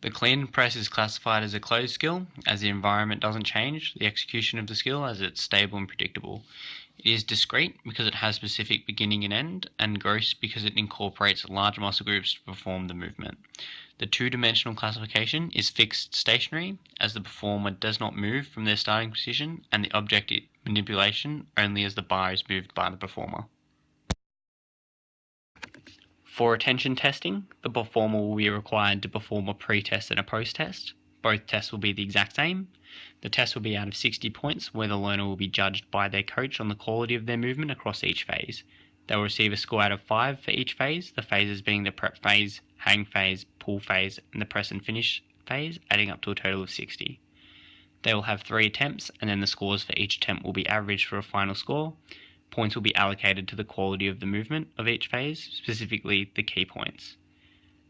The clean press is classified as a closed skill, as the environment doesn't change the execution of the skill, as it's stable and predictable. It is discrete because it has specific beginning and end, and gross because it incorporates large muscle groups to perform the movement. The two-dimensional classification is fixed stationary, as the performer does not move from their starting position, and the object manipulation only as the bar is moved by the performer. For attention testing, the performer will be required to perform a pre-test and a post-test. Both tests will be the exact same. The test will be out of 60 points, where the learner will be judged by their coach on the quality of their movement across each phase. They will receive a score out of 5 for each phase, the phases being the prep phase, hang phase, pull phase, and the press and finish phase, adding up to a total of 60. They will have 3 attempts, and then the scores for each attempt will be averaged for a final score. Points will be allocated to the quality of the movement of each phase, specifically the key points.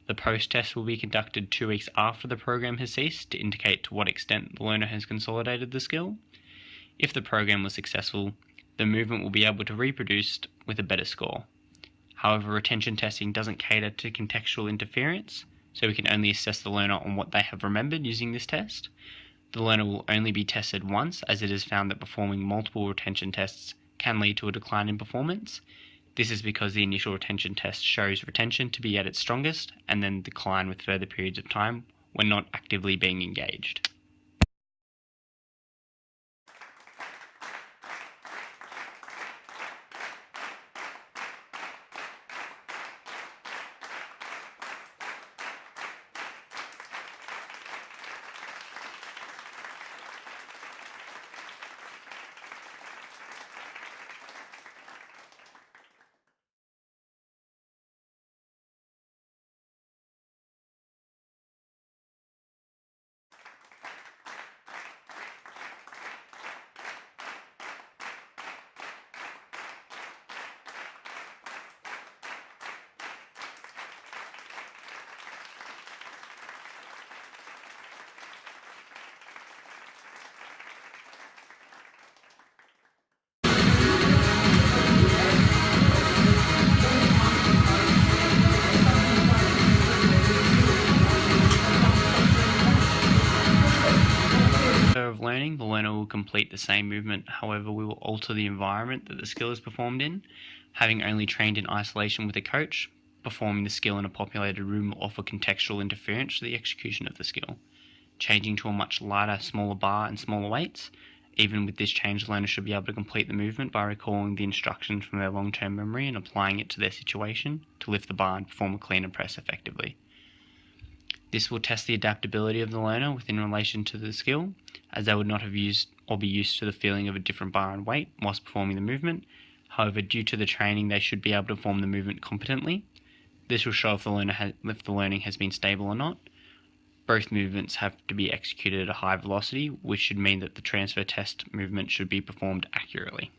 The post-test will be conducted 2 weeks after the program has ceased to indicate to what extent the learner has consolidated the skill. If the program was successful, the movement will be able to be reproduced with a better score. However, retention testing doesn't cater to contextual interference, so we can only assess the learner on what they have remembered using this test. The learner will only be tested once, as it is found that performing multiple retention tests can lead to a decline in performance. This is because the initial retention test shows retention to be at its strongest and then decline with further periods of time when not actively being engaged. Of learning, the learner will complete the same movement, however we will alter the environment that the skill is performed in. Having only trained in isolation with a coach, performing the skill in a populated room will offer contextual interference to the execution of the skill. Changing to a much lighter, smaller bar and smaller weights, even with this change, the learner should be able to complete the movement by recalling the instructions from their long-term memory and applying it to their situation to lift the bar and perform a clean and press effectively. This will test the adaptability of the learner within relation to the skill, as they would not have used or be used to the feeling of a different bar and weight whilst performing the movement. However, due to the training, they should be able to perform the movement competently. This will show if the learning has been stable or not. Both movements have to be executed at a high velocity, which should mean that the transfer test movement should be performed accurately.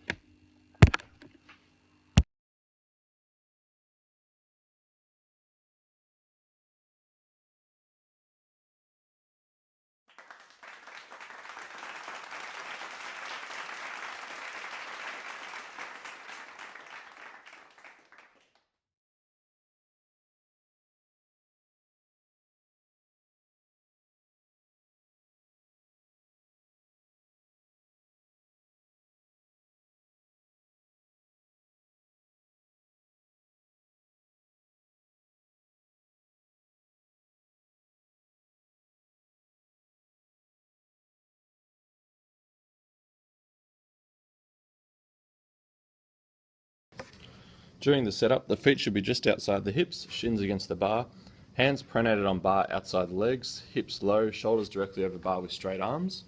During the setup, the feet should be just outside the hips, shins against the bar, hands pronated on bar outside the legs, hips low, shoulders directly over bar with straight arms.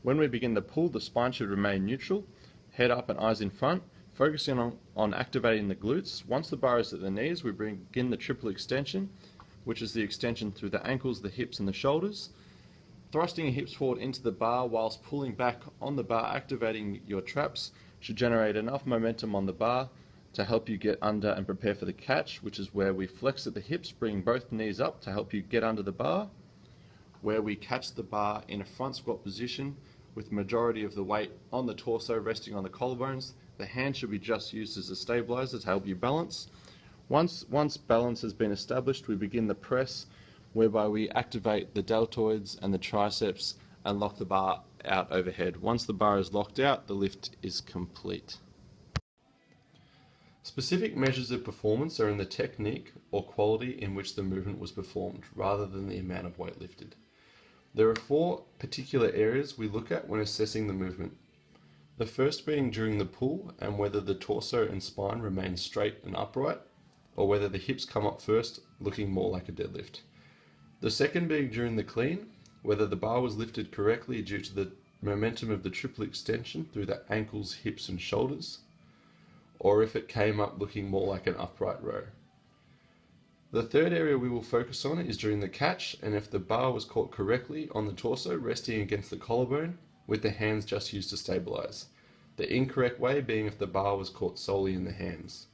When we begin the pull, the spine should remain neutral, head up and eyes in front, focusing on activating the glutes. Once the bar is at the knees, we begin the triple extension, which is the extension through the ankles, the hips and the shoulders. Thrusting your hips forward into the bar whilst pulling back on the bar, activating your traps, should generate enough momentum on the bar to help you get under and prepare for the catch, which is where we flex at the hips, bring both knees up to help you get under the bar, where we catch the bar in a front squat position with the majority of the weight on the torso resting on the collarbones. The hand should be just used as a stabilizer to help you balance. Once balance has been established, we begin the press whereby we activate the deltoids and the triceps and lock the bar out overhead. Once the bar is locked out, the lift is complete. Specific measures of performance are in the technique or quality in which the movement was performed, rather than the amount of weight lifted. There are 4 particular areas we look at when assessing the movement. The first being during the pull and whether the torso and spine remain straight and upright, or whether the hips come up first, looking more like a deadlift. The second being during the clean, whether the bar was lifted correctly due to the momentum of the triple extension through the ankles, hips and shoulders, or if it came up looking more like an upright row. The third area we will focus on is during the catch, and if the bar was caught correctly on the torso, resting against the collarbone, with the hands just used to stabilize. The incorrect way being if the bar was caught solely in the hands.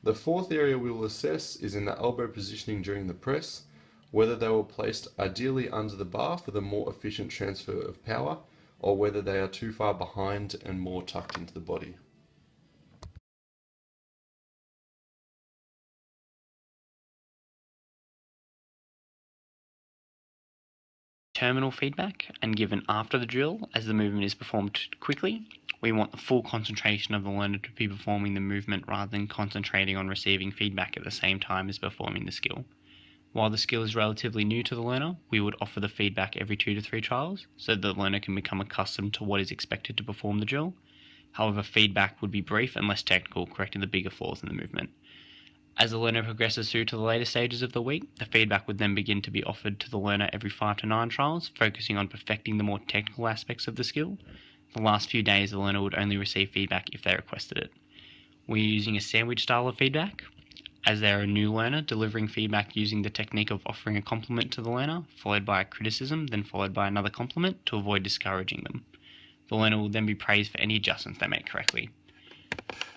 The fourth area we will assess is in the elbow positioning during the press, whether they were placed ideally under the bar for the more efficient transfer of power, or whether they are too far behind and more tucked into the body. Terminal feedback and given after the drill as the movement is performed quickly. We want the full concentration of the learner to be performing the movement rather than concentrating on receiving feedback at the same time as performing the skill. While the skill is relatively new to the learner, we would offer the feedback every 2 to 3 trials so that the learner can become accustomed to what is expected to perform the drill. However, feedback would be brief and less technical, correcting the bigger flaws in the movement. As the learner progresses through to the later stages of the week, the feedback would then begin to be offered to the learner every 5 to 9 trials, focusing on perfecting the more technical aspects of the skill. The last few days, the learner would only receive feedback if they requested it. We're using a sandwich style of feedback, as they are a new learner, delivering feedback using the technique of offering a compliment to the learner, followed by a criticism, then followed by another compliment to avoid discouraging them. The learner will then be praised for any adjustments they make correctly.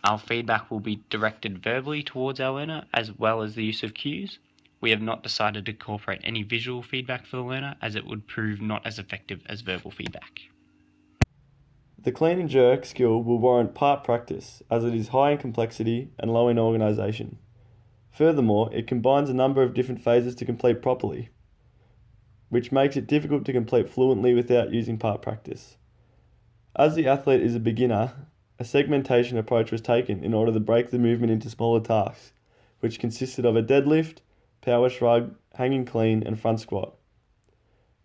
Our feedback will be directed verbally towards our learner as well as the use of cues. We have not decided to incorporate any visual feedback for the learner as it would prove not as effective as verbal feedback. The clean and jerk skill will warrant part practice as it is high in complexity and low in organisation. Furthermore, it combines a number of different phases to complete properly, which makes it difficult to complete fluently without using part practice. As the athlete is a beginner, a segmentation approach was taken in order to break the movement into smaller tasks, which consisted of a deadlift, power shrug, hanging clean, and front squat.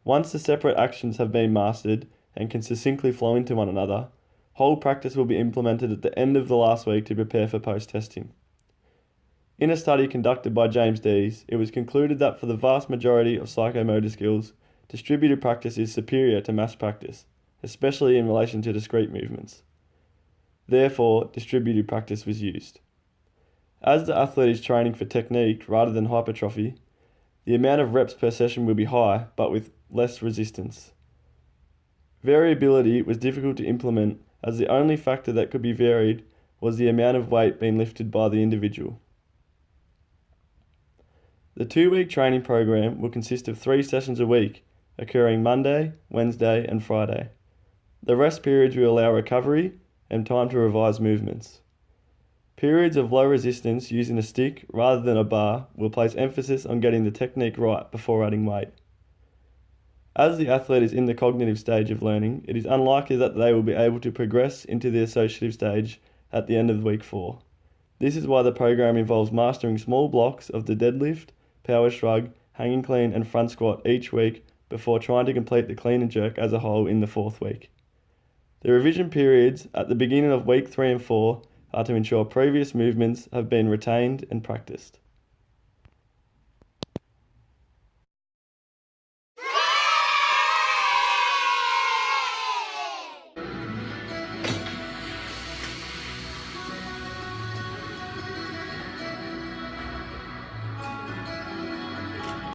Once the separate actions have been mastered and can succinctly flow into one another, whole practice will be implemented at the end of the last week to prepare for post-testing. In a study conducted by James Dees, it was concluded that for the vast majority of psychomotor skills, distributed practice is superior to mass practice, especially in relation to discrete movements. Therefore, distributed practice was used. As the athlete is training for technique rather than hypertrophy, the amount of reps per session will be high, but with less resistance. Variability was difficult to implement as the only factor that could be varied was the amount of weight being lifted by the individual. The 2-week training program will consist of 3 sessions a week, occurring Monday, Wednesday, and Friday. The rest periods will allow recovery and time to revise movements. Periods of low resistance using a stick rather than a bar will place emphasis on getting the technique right before adding weight. As the athlete is in the cognitive stage of learning, it is unlikely that they will be able to progress into the associative stage at the end of week 4. This is why the program involves mastering small blocks of the deadlift, power shrug, hanging clean and front squat each week before trying to complete the clean and jerk as a whole in the 4th week. The revision periods at the beginning of week 3 and 4 are to ensure previous movements have been retained and practiced.